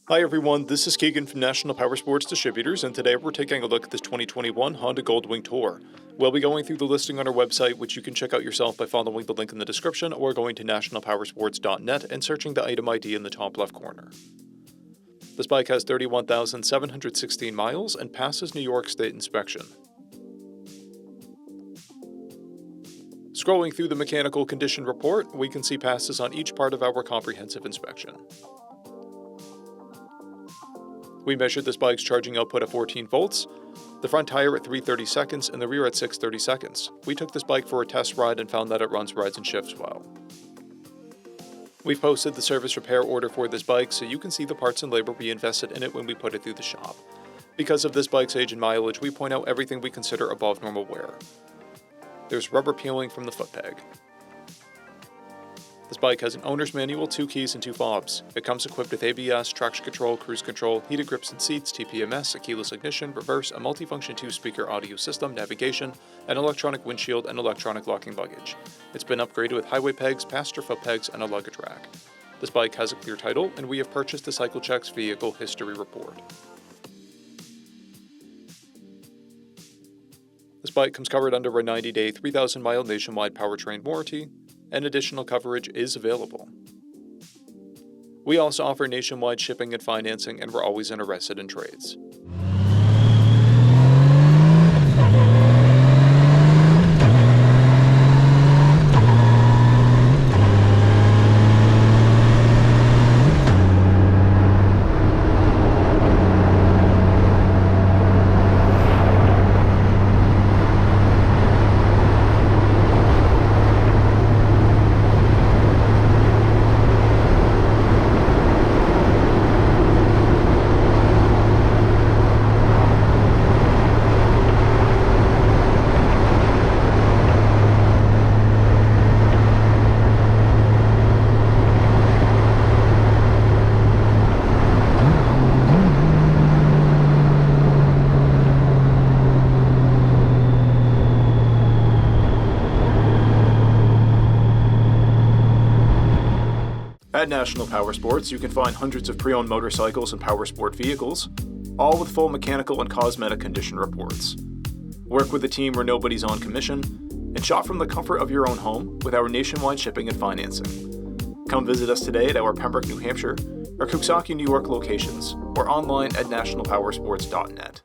Hi everyone, this is Keegan from National Powersports Distributors, and today we're taking a look at this 2021 Honda Goldwing Tour. We'll be going through the listing on our website, which you can check out yourself by following the link in the description or going to nationalpowersports.net and searching the item ID in the top left corner. This bike has 31,716 miles and passes New York State inspection. Scrolling through the mechanical condition report, we can see passes on each part of our comprehensive inspection. We measured this bike's charging output at 14 volts, the front tire at 330 seconds, and the rear at 630 seconds. We took this bike for a test ride and found that it runs, rides, and shifts well. We've posted the service repair order for this bike so you can see the parts and labor we invested in it when we put it through the shop. Because of this bike's age and mileage, we point out everything we consider above normal wear. There's rubber peeling from the foot peg. This bike has an owner's manual, 2 keys, and 2 fobs. It comes equipped with ABS, traction control, cruise control, heated grips and seats, TPMS, a keyless ignition, reverse, a multifunction 2-speaker audio system, navigation, an electronic windshield, and electronic locking luggage. It's been upgraded with highway pegs, passenger foot pegs, and a luggage rack. This bike has a clear title, and we have purchased the CycleCheck's vehicle history report. This bike comes covered under a 90-day, 3,000-mile nationwide powertrain warranty, and additional coverage is available. We also offer nationwide shipping and financing, and we're always interested in trades. At National Powersports, you can find hundreds of pre-owned motorcycles and powersport vehicles, all with full mechanical and cosmetic condition reports. Work with a team where nobody's on commission, and shop from the comfort of your own home with our nationwide shipping and financing. Come visit us today at our Pembroke, New Hampshire, or Coxsackie, New York locations, or online at nationalpowersports.net.